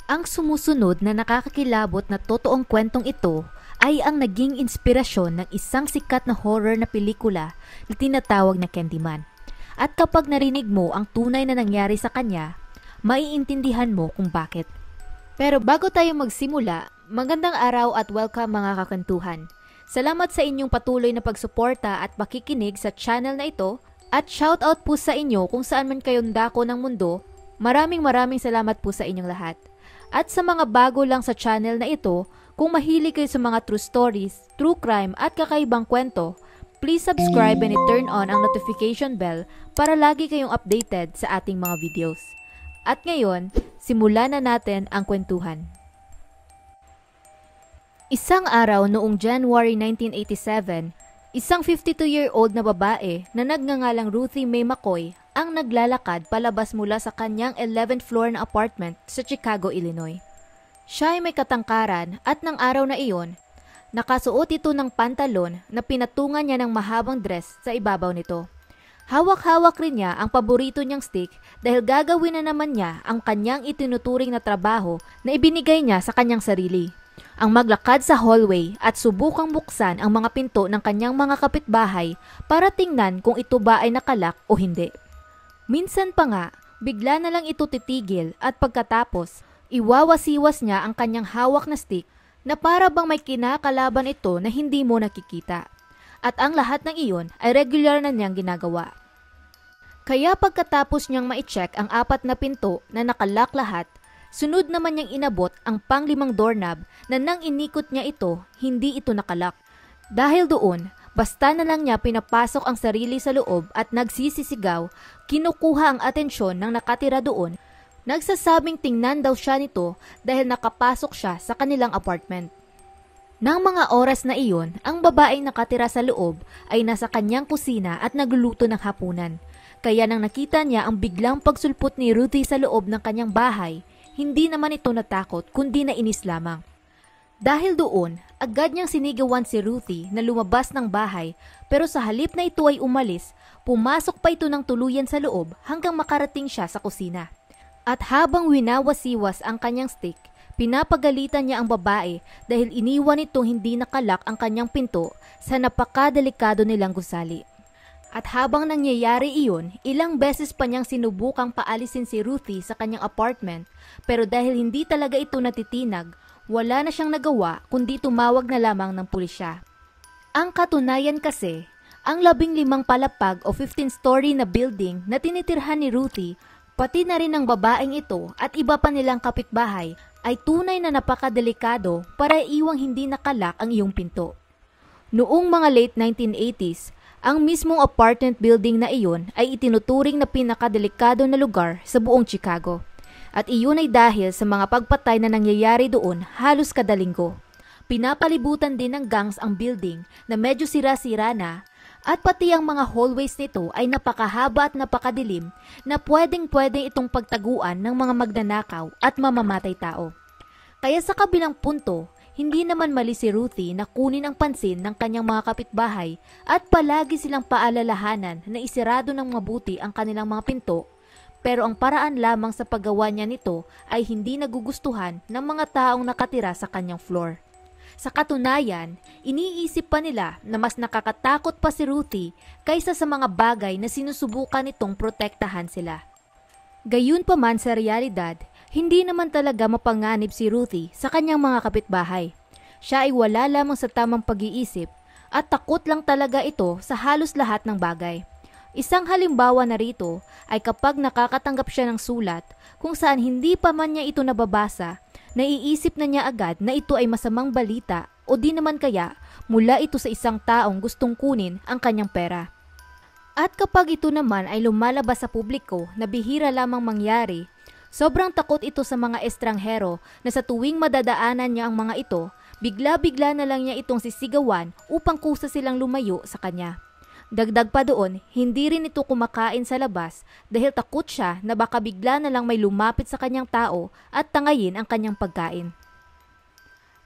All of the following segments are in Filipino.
Ang sumusunod na nakakakilabot na totoong kwentong ito ay ang naging inspirasyon ng isang sikat na horror na pelikula na tinatawag na Candyman. At kapag narinig mo ang tunay na nangyari sa kanya, maiintindihan mo kung bakit. Pero bago tayo magsimula, magandang araw at welcome mga kakantuhan. Salamat sa inyong patuloy na pagsuporta at pakikinig sa channel na ito at shoutout po sa inyo kung saan man kayong dako ng mundo. Maraming salamat po sa inyong lahat. At sa mga bago lang sa channel na ito, kung mahilig kayo sa mga true stories, true crime at kakaibang kwento, please subscribe and turn on ang notification bell para lagi kayong updated sa ating mga videos. At ngayon, simulan na natin ang kwentuhan. Isang araw noong January 1987, isang 52-year-old na babae na nagngangalang Ruthie Mae McCoy ang naglalakad palabas mula sa kanyang 11th floor na apartment sa Chicago, Illinois. Siya ay may katangkaran at ng araw na iyon, nakasuot ito ng pantalon na pinatungan niya ng mahabang dress sa ibabaw nito. Hawak-hawak rin niya ang paborito niyang stick dahil gagawin na naman niya ang kanyang itinuturing na trabaho na ibinigay niya sa kanyang sarili. Ang maglakad sa hallway at subukang buksan ang mga pinto ng kanyang mga kapitbahay para tingnan kung ito ba ay nakalak o hindi. Minsan pa nga, bigla na lang ito titigil at pagkatapos, iwawasiwas niya ang kanyang hawak na stick na para bang may kinakalaban ito na hindi mo nakikita. At ang lahat ng iyon ay regular na niyang ginagawa. Kaya pagkatapos niyang ma-check ang 4 na pinto na nakalock lahat, sunod naman niyang inabot ang pang-5 doorknob na nang inikot niya ito, hindi ito nakalock. Dahil doon, basta na lang niya pinapasok ang sarili sa loob at nagsisisigaw, kinukuha ang atensyon ng nakatira doon, nagsasabing tingnan daw siya nito dahil nakapasok siya sa kanilang apartment. Nang mga oras na iyon, ang babaeng nakatira sa loob ay nasa kanyang kusina at nagluluto ng hapunan. Kaya nang nakita niya ang biglang pagsulpot ni Ruthie sa loob ng kanyang bahay, hindi naman ito natakot kundi nainis lamang. Dahil doon, agad niyang sinigawan si Ruthie na lumabas ng bahay pero sa halip na ito ay umalis, pumasok pa ito ng tuluyan sa loob hanggang makarating siya sa kusina. At habang winawasiwas ang kanyang stick, pinapagalitan niya ang babae dahil iniwan itong hindi nakalak ang kanyang pinto sa napakadelikado nilang gusali. At habang nangyayari iyon, ilang beses pa niyang sinubukang paalisin si Ruthie sa kanyang apartment pero dahil hindi talaga ito natitinag, wala na siyang nagawa kundi tumawag na lamang ng pulisya. Ang katunayan kasi, ang 15 palapag o 15-story na building na tinitirhan ni Ruthie, pati na rin ang babaeng ito at iba pa nilang kapitbahay ay tunay na napakadelikado para iwang hindi nakalak ang iyong pinto. Noong mga late 1980s, ang mismong apartment building na iyon ay itinuturing na pinakadelikado na lugar sa buong Chicago. At iyon ay dahil sa mga pagpatay na nangyayari doon halos kada linggo. Pinapalibutan din ng gangs ang building na medyo sira-sira na at pati ang mga hallways nito ay napakahaba at napakadilim na pwedeng-pwede itong pagtaguan ng mga magnanakaw at mamamatay tao. Kaya sa kabilang punto, hindi naman mali si Ruthie na kunin ang pansin ng kanyang mga kapitbahay at palagi silang paalalahanan na isirado ng mabuti ang kanilang mga pinto. Pero ang paraan lamang sa paggawa niya nito ay hindi nagugustuhan ng mga taong nakatira sa kanyang floor. Sa katunayan, iniisip pa nila na mas nakakatakot pa si Ruthie kaysa sa mga bagay na sinusubukan nitong protektahan sila. Gayunpaman sa realidad, hindi naman talaga mapanganib si Ruthie sa kanyang mga kapitbahay. Siya ay wala lamang sa tamang pag-iisip at takot lang talaga ito sa halos lahat ng bagay. Isang halimbawa na rito ay kapag nakakatanggap siya ng sulat kung saan hindi pa man niya ito nababasa, naiisip na niya agad na ito ay masamang balita o di naman kaya mula ito sa isang taong gustong kunin ang kanyang pera. At kapag ito naman ay lumalabas sa publiko na bihira lamang mangyari, sobrang takot ito sa mga estranghero na sa tuwing madadaanan niya ang mga ito, bigla-bigla na lang niya itong sisigawan upang kusa silang lumayo sa kanya. Dagdag pa doon, hindi rin ito kumakain sa labas dahil takot siya na baka bigla na lang may lumapit sa kanyang tao at tangayin ang kanyang pagkain.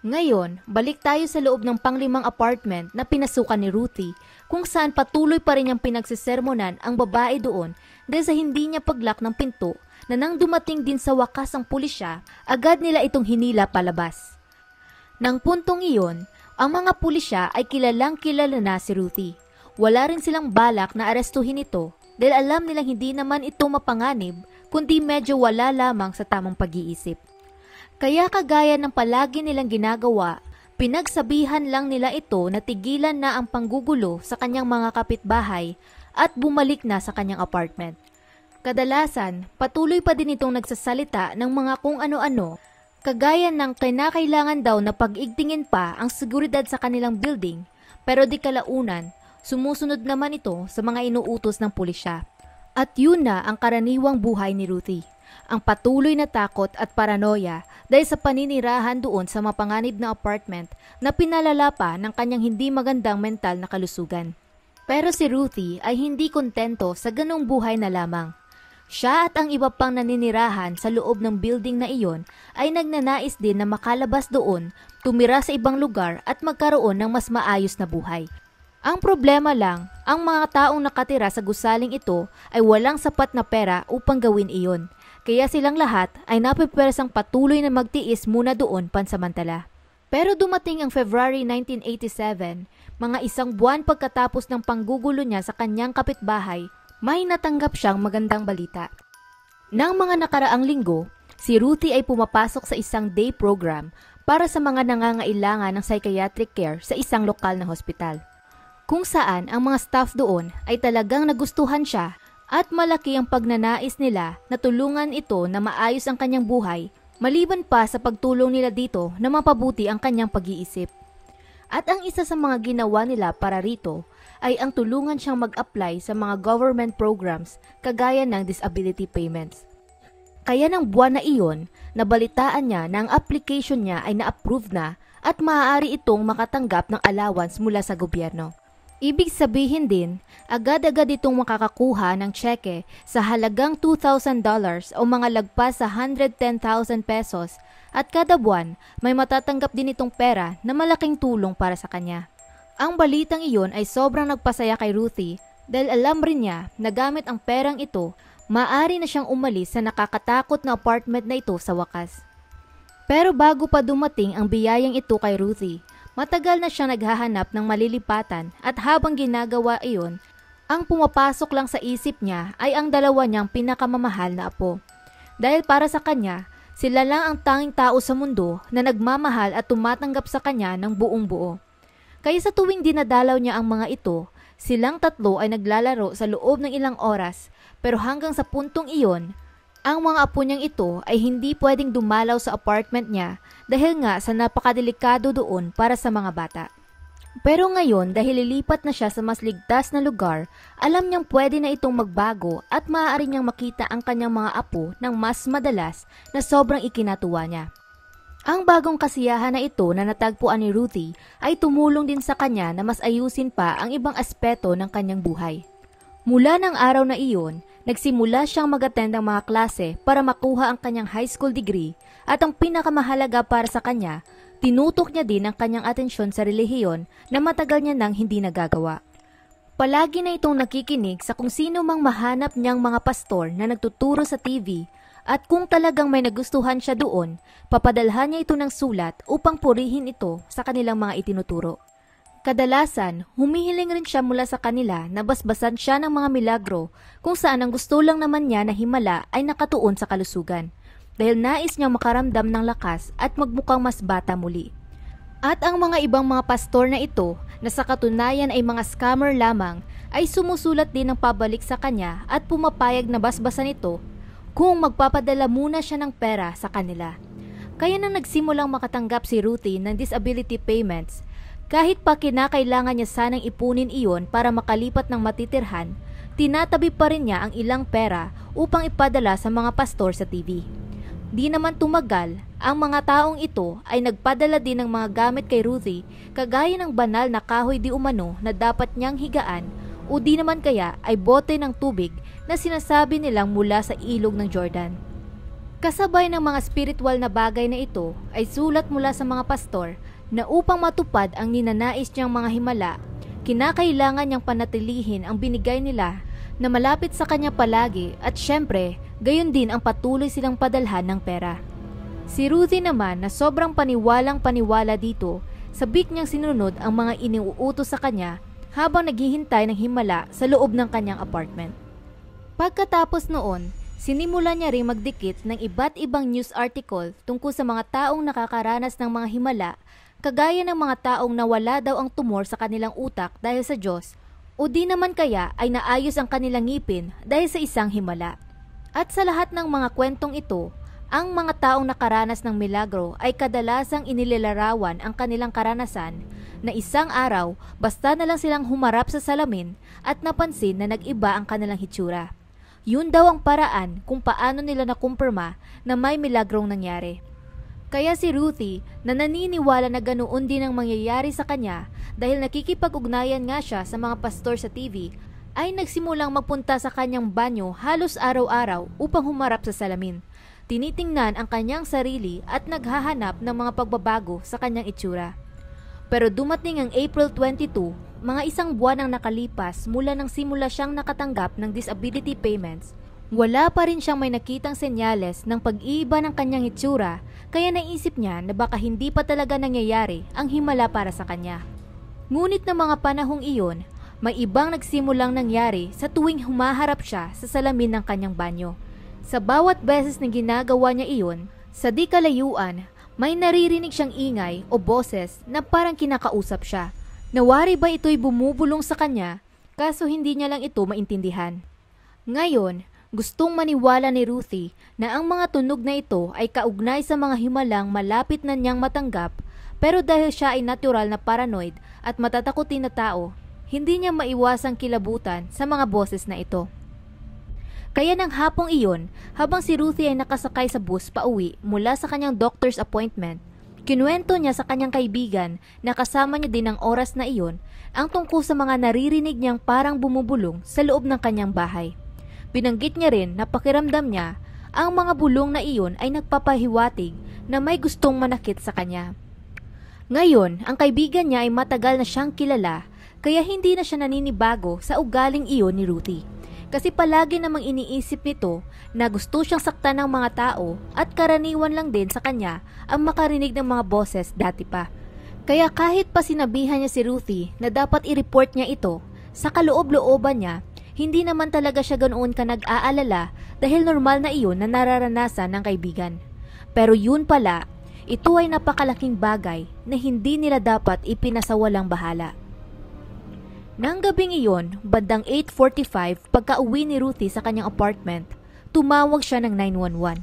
Ngayon, balik tayo sa loob ng pang-5 apartment na pinasukan ni Ruthie, kung saan patuloy pa rin niyang pinagsisermonan ang babae doon dahil sa hindi niya paglak ng pinto na nang dumating din sa wakas ang pulisya, agad nila itong hinila palabas. Nang puntong iyon, ang mga pulisya ay kilalang kilala na si Ruthie. Wala rin silang balak na arestuhin ito dahil alam nilang hindi naman ito mapanganib kundi medyo wala lamang sa tamang pag-iisip. Kaya kagaya ng palagi nilang ginagawa, pinagsabihan lang nila ito na tigilan na ang panggugulo sa kanyang mga kapitbahay at bumalik na sa kanyang apartment. Kadalasan, patuloy pa din itong nagsasalita ng mga kung ano-ano, kagaya ng kinakailangan daw na pag-igtingin pa ang seguridad sa kanilang building, pero di kalaunan, sumusunod naman ito sa mga inuutos ng pulisya. At yun na ang karaniwang buhay ni Ruthie, ang patuloy na takot at paranoia dahil sa paninirahan doon sa mapanganib na apartment na pinalala pa ng kanyang hindi magandang mental na kalusugan. Pero si Ruthie ay hindi kontento sa ganong buhay na lamang. Siya at ang iba pang naninirahan sa loob ng building na iyon ay nagnanais din na makalabas doon, tumira sa ibang lugar at magkaroon ng mas maayos na buhay. Ang problema lang, ang mga taong nakatira sa gusaling ito ay walang sapat na pera upang gawin iyon. Kaya silang lahat ay napipersang patuloy na magtiis muna doon pansamantala. Pero dumating ang February 1987, mga isang buwan pagkatapos ng panggugulo niya sa kanyang kapitbahay, may natanggap siyang magandang balita. Nang mga nakaraang linggo, si Ruthie ay pumapasok sa isang day program para sa mga nangangailangan ng psychiatric care sa isang lokal na hospital. Kung saan ang mga staff doon ay talagang nagustuhan siya at malaki ang pagnanais nila na tulungan ito na maayos ang kanyang buhay, maliban pa sa pagtulong nila dito na mapabuti ang kanyang pag-iisip. At ang isa sa mga ginawa nila para rito ay ang tulungan siyang mag-apply sa mga government programs kagaya ng disability payments. Kaya ng buwan na iyon, nabalitaan niya na ang application niya ay na-approve na at maaari itong makatanggap ng allowance mula sa gobyerno. Ibig sabihin din, agad-agad itong makakakuha ng tseke sa halagang $2,000 o mga lagpas sa 110,000 pesos at kada buwan may matatanggap din itong pera na malaking tulong para sa kanya. Ang balitang iyon ay sobrang nagpasaya kay Ruthie dahil alam rin niya na gamit ang perang ito, maaari na siyang umalis sa nakakatakot na apartment na ito sa wakas. Pero bago pa dumating ang biyayang ito kay Ruthie, matagal na siyang naghahanap ng malilipatan at habang ginagawa iyon, ang pumapasok lang sa isip niya ay ang dalawa niyang pinakamamahal na apo. Dahil para sa kanya, sila lang ang tanging tao sa mundo na nagmamahal at tumatanggap sa kanya ng buong buo. Kaya sa tuwing dinadalaw niya ang mga ito, silang tatlo ay naglalaro sa loob ng ilang oras, pero hanggang sa puntong iyon, ang mga apo niyang ito ay hindi pwedeng dumalaw sa apartment niya dahil nga sa napakadelikado doon para sa mga bata. Pero ngayon dahil lilipat na siya sa mas ligtas na lugar, alam niyang pwede na itong magbago at maaari niyang makita ang kanyang mga apo ng mas madalas na sobrang ikinatuwa niya. Ang bagong kasiyahan na ito na natagpuan ni Ruthie ay tumulong din sa kanya na mas ayusin pa ang ibang aspeto ng kanyang buhay. Mula ng araw na iyon, nagsimula siyang mag-attend ng mga klase para makuha ang kanyang high school degree at ang pinakamahalaga para sa kanya, tinutok niya din ang kanyang atensyon sa relihiyon na matagal niya nang hindi nagagawa. Palagi na itong nakikinig sa kung sino mang mahanap niyang mga pastor na nagtuturo sa TV at kung talagang may nagustuhan siya doon, papadalhan niya ito ng sulat upang purihin ito sa kanilang mga itinuturo. Kadalasan, humihiling rin siya mula sa kanila na basbasan siya ng mga milagro kung saan ang gusto lang naman niya na himala ay nakatuon sa kalusugan dahil nais niyang makaramdam ng lakas at magmukhang mas bata muli. At ang mga ibang mga pastor na ito na sa katunayan ay mga scammer lamang ay sumusulat din ng pabalik sa kanya at pumapayag na basbasan ito kung magpapadala muna siya ng pera sa kanila. Kaya nang nagsimulang makatanggap si Ruthie ng disability payments, kahit pa kinakailangan niya sanang ipunin iyon para makalipat ng matitirhan, tinatabi pa rin niya ang ilang pera upang ipadala sa mga pastor sa TV. Di naman tumagal, ang mga taong ito ay nagpadala din ng mga gamit kay Ruthie kagaya ng banal na kahoy di umano na dapat niyang higaan o di naman kaya ay bote ng tubig na sinasabi nilang mula sa ilog ng Jordan. Kasabay ng mga spiritual na bagay na ito ay sulat mula sa mga pastor na upang matupad ang ninanais niyang mga himala, kinakailangan niyang panatilihin ang binigay nila na malapit sa kanya palagi at syempre, gayon din ang patuloy silang padalhan ng pera. Si Ruthie naman na sobrang paniwalang-paniwala dito, sabik niyang sinunod ang mga iniuutos sa kanya habang naghihintay ng himala sa loob ng kanyang apartment. Pagkatapos noon, sinimula niya ring magdikit ng iba't ibang news article tungkol sa mga taong nakakaranas ng mga himala, kagaya ng mga taong nawala daw ang tumor sa kanilang utak dahil sa Diyos, o di naman kaya ay naayos ang kanilang ngipin dahil sa isang himala. At sa lahat ng mga kwentong ito, ang mga taong nakaranas ng milagro ay kadalasang inilalarawan ang kanilang karanasan na isang araw basta na lang silang humarap sa salamin at napansin na nag-iba ang kanilang hitsura. Yun daw ang paraan kung paano nila nakumpirma na may milagrong nangyari. Kaya si Ruthie na naniniwala na ganoon din ang mangyayari sa kanya dahil nakikipag-ugnayan nga siya sa mga pastor sa TV, ay nagsimulang magpunta sa kanyang banyo halos araw-araw upang humarap sa salamin. Tinitingnan ang kanyang sarili at naghahanap ng mga pagbabago sa kanyang itsura. Pero dumating ang April 22, mga isang buwan ang nakalipas mula nang simula siyang nakatanggap ng disability payments. Wala pa rin siyang may nakitang senyales ng pag-iiba ng kanyang itsura, kaya naisip niya na baka hindi pa talaga nangyayari ang himala para sa kanya. Ngunit ng mga panahong iyon, may ibang nagsimulang nangyari sa tuwing humaharap siya sa salamin ng kanyang banyo. Sa bawat beses na ginagawa niya iyon, sa di kalayuan, may naririnig siyang ingay o boses na parang kinakausap siya. Nawari ba ito'y bumubulong sa kanya, kaso hindi niya lang ito maintindihan. Ngayon, gustong maniwala ni Ruthie na ang mga tunog na ito ay kaugnay sa mga himalang malapit na niyang matanggap, pero dahil siya ay natural na paranoid at matatakutin na tao, hindi niya maiwasang kilabutan sa mga boses na ito. Kaya ng hapong iyon, habang si Ruthie ay nakasakay sa bus pauwi mula sa kanyang doctor's appointment, kinuwento niya sa kanyang kaibigan na kasama niya din ang oras na iyon ang tungkol sa mga naririnig niyang parang bumubulong sa loob ng kanyang bahay. Binanggit niya rin na pakiramdam niya ang mga bulong na iyon ay nagpapahiwatig na may gustong manakit sa kanya. Ngayon, ang kaibigan niya ay matagal na siyang kilala, kaya hindi na siya naninibago sa ugaling iyon ni Ruthie. Kasi palagi namang iniisip nito na gusto siyang saktan ng mga tao at karaniwan lang din sa kanya ang makarinig ng mga boses dati pa. Kaya kahit pa sinabihan niya si Ruthie na dapat i-report niya ito, sa kaloob-looban niya, hindi naman talaga siya ganoon ka nag-aalala dahil normal na iyon na nararanasan ng kaibigan. Pero yun pala, ito ay napakalaking bagay na hindi nila dapat ipinasawalang bahala. Nang gabing iyon, bandang 8:45 pagka-uwi ni Ruthie sa kanyang apartment, tumawag siya ng 911.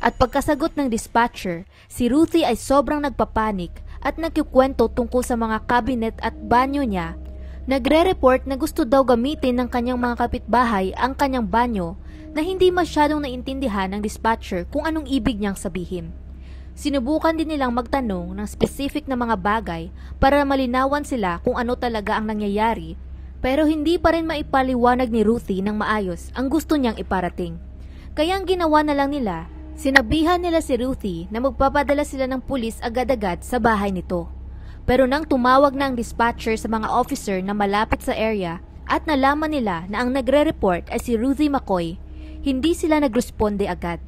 At pagkasagot ng dispatcher, si Ruthie ay sobrang nagpapanik at nagkikwento tungkol sa mga cabinet at banyo niya. Nagre-report na gusto daw gamitin ng kanyang mga kapitbahay ang kanyang banyo na hindi masyadong naintindihan ng dispatcher kung anong ibig niyang sabihin. Sinubukan din nilang magtanong ng specific na mga bagay para malinawan sila kung ano talaga ang nangyayari, pero hindi pa rin maipaliwanag ni Ruthie ng maayos ang gusto niyang iparating. Kaya ang ginawa na lang nila, sinabihan nila si Ruthie na magpapadala sila ng pulis agad-agad sa bahay nito. Pero nang tumawag na ang dispatcher sa mga officer na malapit sa area at nalaman nila na ang nagre-report ay si Ruthie McCoy, hindi sila nagresponde agad.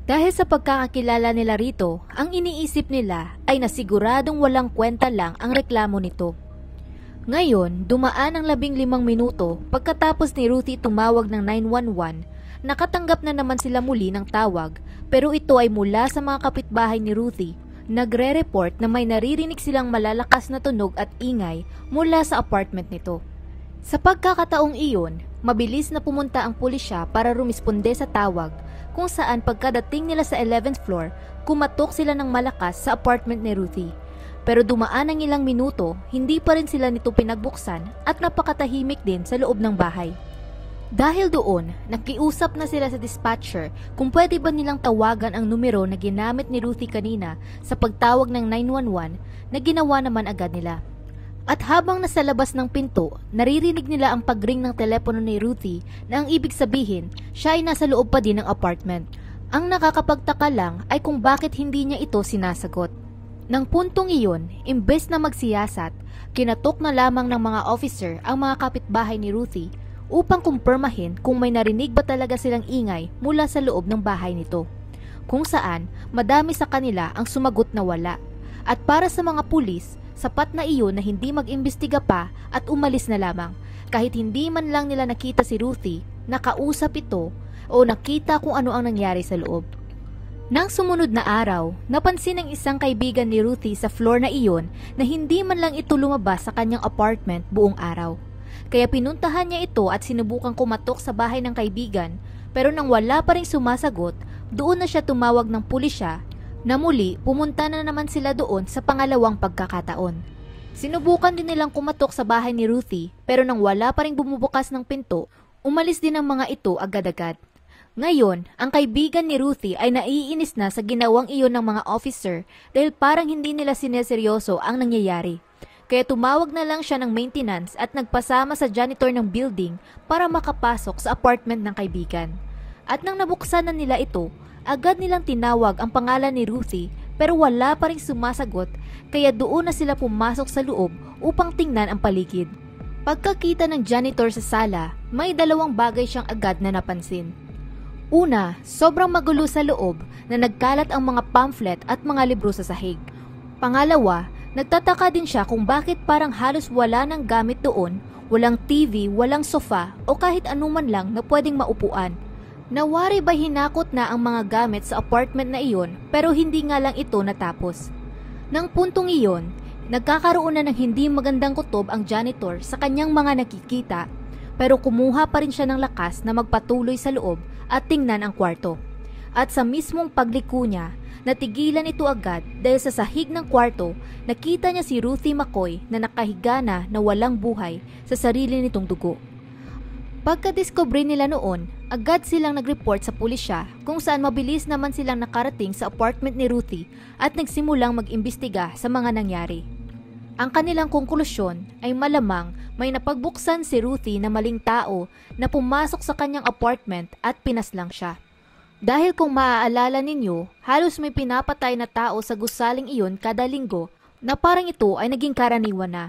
Dahil sa pagkakakilala nila rito, ang iniisip nila ay nasiguradong walang kwenta lang ang reklamo nito. Ngayon, dumaan ang 15 minuto pagkatapos ni Ruthie tumawag ng 911, nakatanggap na naman sila muli ng tawag, pero ito ay mula sa mga kapitbahay ni Ruthie. Nagre-report na may naririnig silang malalakas na tunog at ingay mula sa apartment nito. Sa pagkakataong iyon, mabilis na pumunta ang pulisya para rumisponde sa tawag, kung saan pagkadating nila sa 11th floor, kumatok sila ng malakas sa apartment ni Ruthie. Pero dumaan ang ilang minuto, hindi pa rin sila nito pinagbuksan at napakatahimik din sa loob ng bahay. Dahil doon, nakiusap na sila sa dispatcher kung pwede ba nilang tawagan ang numero na ginamit ni Ruthie kanina sa pagtawag ng 911 na ginawa naman agad nila. At habang nasa labas ng pinto, naririnig nila ang pagring ng telepono ni Ruthie na ang ibig sabihin, siya ay nasa loob pa din ng apartment. Ang nakakapagtaka lang ay kung bakit hindi niya ito sinasagot. Nang puntong iyon, imbes na magsiyasat, kinatok na lamang ng mga officer ang mga kapitbahay ni Ruthie upang kumpirmahin kung may narinig ba talaga silang ingay mula sa loob ng bahay nito. Kung saan madami sa kanila ang sumagot na wala. At para sa mga pulis, sapat na iyon na hindi mag-imbestiga pa at umalis na lamang kahit hindi man lang nila nakita si Ruthie, nakausap ito o nakita kung ano ang nangyari sa loob. Nang sumunod na araw, napansin ng isang kaibigan ni Ruthie sa floor na iyon na hindi man lang ito lumabas sa kanyang apartment buong araw. Kaya pinuntahan niya ito at sinubukang kumatok sa bahay ng kaibigan, pero nang wala pa ring sumasagot, doon na siya tumawag ng pulisya na muli pumunta na naman sila doon sa pangalawang pagkakataon. Sinubukan din nilang kumatok sa bahay ni Ruthie, pero nang wala pa ring bumubukas ng pinto, umalis din ang mga ito agad-agad. Ngayon, ang kaibigan ni Ruthie ay naiinis na sa ginawang iyon ng mga officer dahil parang hindi nila sineseryoso ang nangyayari. Kaya tumawag na lang siya ng maintenance at nagpasama sa janitor ng building para makapasok sa apartment ng kaibigan. At nang nabuksan na nila ito, agad nilang tinawag ang pangalan ni Ruthie pero wala pa ring sumasagot, kaya doon na sila pumasok sa loob upang tingnan ang paligid. Pagkakita ng janitor sa sala, may dalawang bagay siyang agad na napansin. Una, sobrang magulo sa loob na nagkalat ang mga pamphlet at mga libro sa sahig. Pangalawa, nagtataka din siya kung bakit parang halos wala ng gamit doon, walang TV, walang sofa o kahit anuman lang na pwedeng maupuan. Nawari ba hinakot na ang mga gamit sa apartment na iyon pero hindi nga lang ito natapos. Nang puntong iyon, nagkakaroon na ng hindi magandang kutob ang janitor sa kanyang mga nakikita pero kumuha pa rin siya ng lakas na magpatuloy sa loob at tingnan ang kwarto. At sa mismong pagliko niya, natigilan ito agad dahil sa sahig ng kwarto nakita niya si Ruthie McCoy na nakahiga na walang buhay sa sarili nitong dugo. Pagka-discovery nila noon, agad silang nag-report sa pulisya kung saan mabilis naman silang nakarating sa apartment ni Ruthie at nagsimulang mag-imbestiga sa mga nangyari. Ang kanilang konklusyon ay malamang may napagbuksan si Ruthie na maling tao na pumasok sa kanyang apartment at pinaslang siya. Dahil kung maaalala ninyo, halos may pinapatay na tao sa gusaling iyon kada linggo na parang ito ay naging karaniwan na.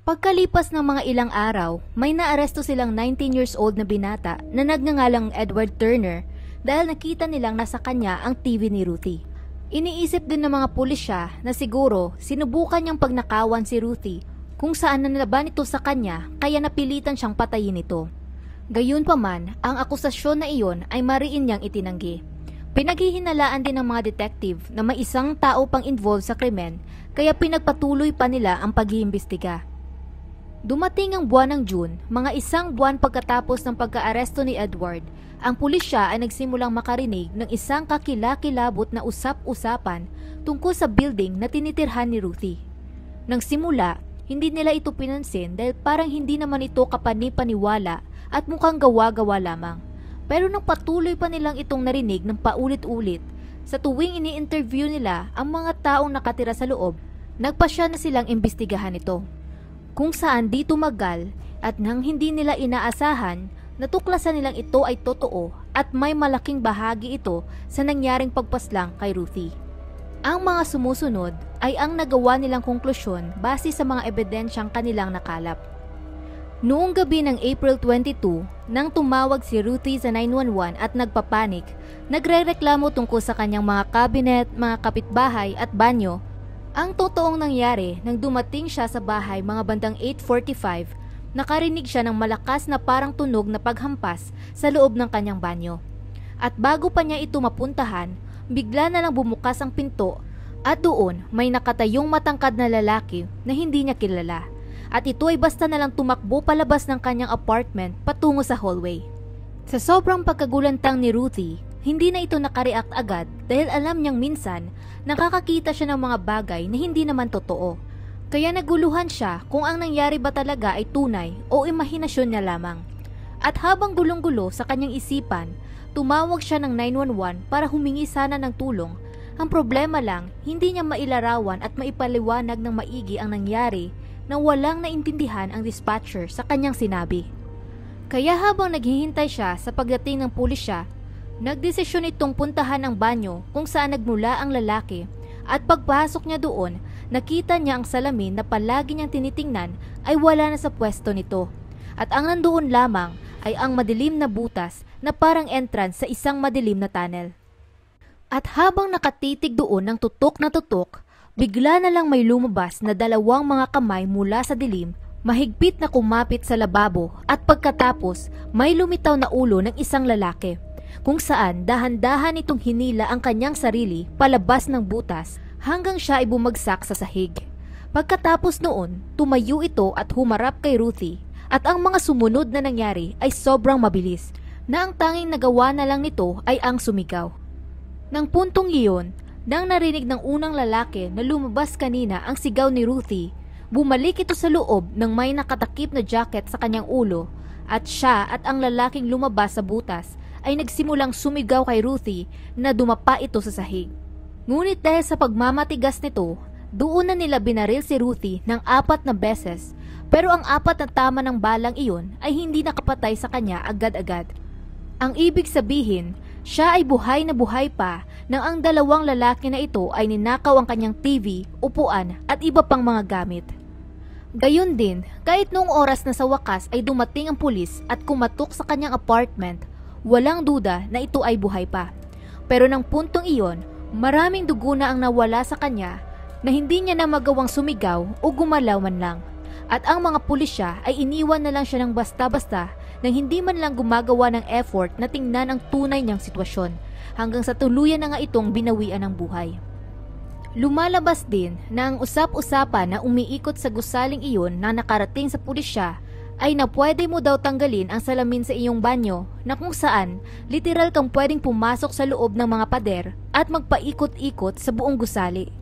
Pagkalipas ng mga ilang araw, may naaresto silang 19 years old na binata na nagngangalang Edward Turner dahil nakita nilang nasa kanya ang TV ni Ruthie. Iniisip din ng mga pulisya na siguro sinubukan niyang pagnakawan si Ruthie kung saan nanlaban ito sa kanya kaya napilitan siyang patayin ito. Gayunpaman, ang akusasyon na iyon ay mariin niyang itinanggi. Pinaghihinalaan din ng mga detective na may isang tao pang involved sa krimen kaya pinagpatuloy pa nila ang pag-iimbestiga. Dumating ang buwan ng June, mga isang buwan pagkatapos ng pagkaaresto ni Edward, ang pulisya ay nagsimulang makarinig ng isang kakilakilabot na usap-usapan tungkol sa building na tinitirhan ni Ruthie. Nang simula, hindi nila ito pinansin dahil parang hindi naman ito kapani-paniwala at mukhang gawa-gawa lamang. Pero nang patuloy pa nilang itong narinig ng paulit-ulit, sa tuwing ini-interview nila ang mga taong nakatira sa loob, nagpasya na silang imbestigahan ito. Kung saan di tumagal at nang hindi nila inaasahan, natuklasan nilang ito ay totoo at may malaking bahagi ito sa nangyaring pagpaslang kay Ruthie. Ang mga sumusunod ay ang nagawa nilang konklusyon base sa mga ebidensyang kanilang nakalap. Noong gabi ng April 22, nang tumawag si Ruthie sa 911 at nagpapanik, nagrereklamo tungkol sa kanyang mga kabinet, mga kapitbahay at banyo. Ang totoong nangyari nang dumating siya sa bahay mga bandang 8:45, nakarinig siya ng malakas na parang tunog na paghampas sa loob ng kanyang banyo. At bago pa niya ito mapuntahan, bigla na lang bumukas ang pinto at doon may nakatayong matangkad na lalaki na hindi niya kilala. At ito ay basta na lang tumakbo palabas ng kanyang apartment patungo sa hallway. Sa sobrang pagkagulantang ni Ruthie, hindi na ito nakareact agad dahil alam niyang minsan nakakakita siya ng mga bagay na hindi naman totoo. Kaya naguluhan siya kung ang nangyari ba talaga ay tunay o imahinasyon niya lamang. At habang gulong-gulo sa kanyang isipan, tumawag siya ng 911 para humingi sana ng tulong. Ang problema lang, hindi niya mailarawan at maipaliwanag ng maigi ang nangyari na walang naintindihan ang dispatcher sa kanyang sinabi. Kaya habang naghihintay siya sa pagdating ng pulisya, nagdesisyon itong puntahan ang banyo kung saan nagmula ang lalaki at pagpasok niya doon, nakita niya ang salamin na palagi niyang tinitingnan ay wala na sa pwesto nito. At ang nandoon lamang ay ang madilim na butas na parang entrance sa isang madilim na tunnel. At habang nakatitig doon ng tutok na tutok, bigla na lang may lumabas na dalawang mga kamay mula sa dilim, mahigpit na kumapit sa lababo at pagkatapos may lumitaw na ulo ng isang lalaki, kung saan dahan-dahan itong hinila ang kanyang sarili palabas ng butas hanggang siya ay bumagsak sa sahig. Pagkatapos noon, tumayo ito at humarap kay Ruthie at ang mga sumunod na nangyari ay sobrang mabilis na ang tanging nagawa na lang nito ay ang sumigaw. Nang puntong iyon, nang narinig ng unang lalaki na lumabas kanina ang sigaw ni Ruthie, bumalik ito sa loob ng may nakatakip na jacket sa kanyang ulo at siya at ang lalaking lumabas sa butas ay nagsimulang sumigaw kay Ruthie na dumapa ito sa sahig. Ngunit dahil sa pagmamatigas nito, doon na nila binaril si Ruthie ng 4 na beses, pero ang 4 na tama ng balang iyon ay hindi nakapatay sa kanya agad-agad. Ang ibig sabihin, siya ay buhay na buhay pa nang ang dalawang lalaki na ito ay ninakaw ang kanyang TV, upuan at iba pang mga gamit. Gayon din, kahit noong oras na sa wakas ay dumating ang pulis at kumatok sa kanyang apartment, walang duda na ito ay buhay pa. Pero ng puntong iyon, maraming dugo na ang nawala sa kanya na hindi niya na magawang sumigaw o gumalaw man lang. At ang mga pulisya ay iniwan na lang siya ng basta-basta nang hindi man lang gumagawa ng effort na tingnan ang tunay niyang sitwasyon hanggang sa tuluyan na nga itong binawian ng buhay. Lumalabas din na ang usap-usapan na umiikot sa gusaling iyon na nakarating sa pulisya ay na pwede mo daw tanggalin ang salamin sa iyong banyo na kung saan literal kang pwedeng pumasok sa loob ng mga pader at magpaikot-ikot sa buong gusali.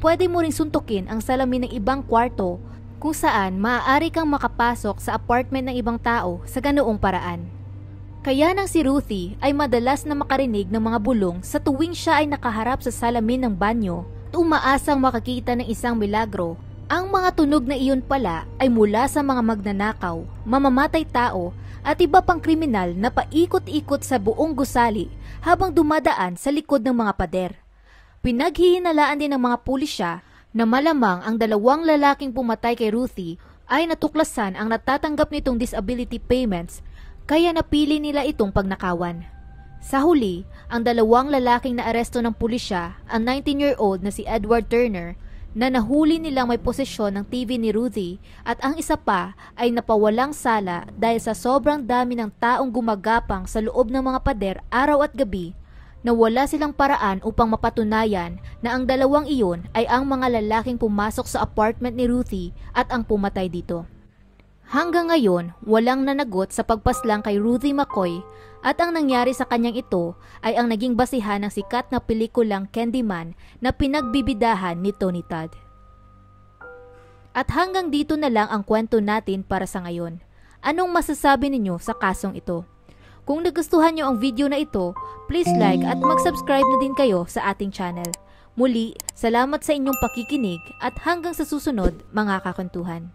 Pwede mo ring suntukin ang salamin ng ibang kwarto kung saan maaari kang makapasok sa apartment ng ibang tao sa ganoong paraan. Kaya nang si Ruthie ay madalas na makarinig ng mga bulong sa tuwing siya ay nakaharap sa salamin ng banyo at umaasang makakita ng isang milagro. Ang mga tunog na iyon pala ay mula sa mga magnanakaw, mamamatay tao at iba pang kriminal na paikot-ikot sa buong gusali habang dumadaan sa likod ng mga pader. Pinaghihinalaan din ng mga pulisya na malamang ang dalawang lalaking pumatay kay Ruthie ay natuklasan ang natatanggap nitong disability payments kaya napili nila itong pagnakawan. Sa huli, ang dalawang lalaking naaresto ng pulisya, ang 19-year-old na si Edward Turner na nahuli nilang may posesyon ng TV ni Ruthie at ang isa pa ay napawalang sala dahil sa sobrang dami ng taong gumagapang sa loob ng mga pader araw at gabi na wala silang paraan upang mapatunayan na ang dalawang iyon ay ang mga lalaking pumasok sa apartment ni Ruthie at ang pumatay dito. Hanggang ngayon, walang nanagot sa pagpaslang kay Ruthie McCoy at ang nangyari sa kanyang ito ay ang naging basihan ng sikat na pelikulang Candyman na pinagbibidahan ni Tony Todd. At hanggang dito na lang ang kwento natin para sa ngayon. Anong masasabi ninyo sa kasong ito? Kung nagustuhan nyo ang video na ito, please like at mag-subscribe na din kayo sa ating channel. Muli, salamat sa inyong pakikinig at hanggang sa susunod mga kakwentuhan.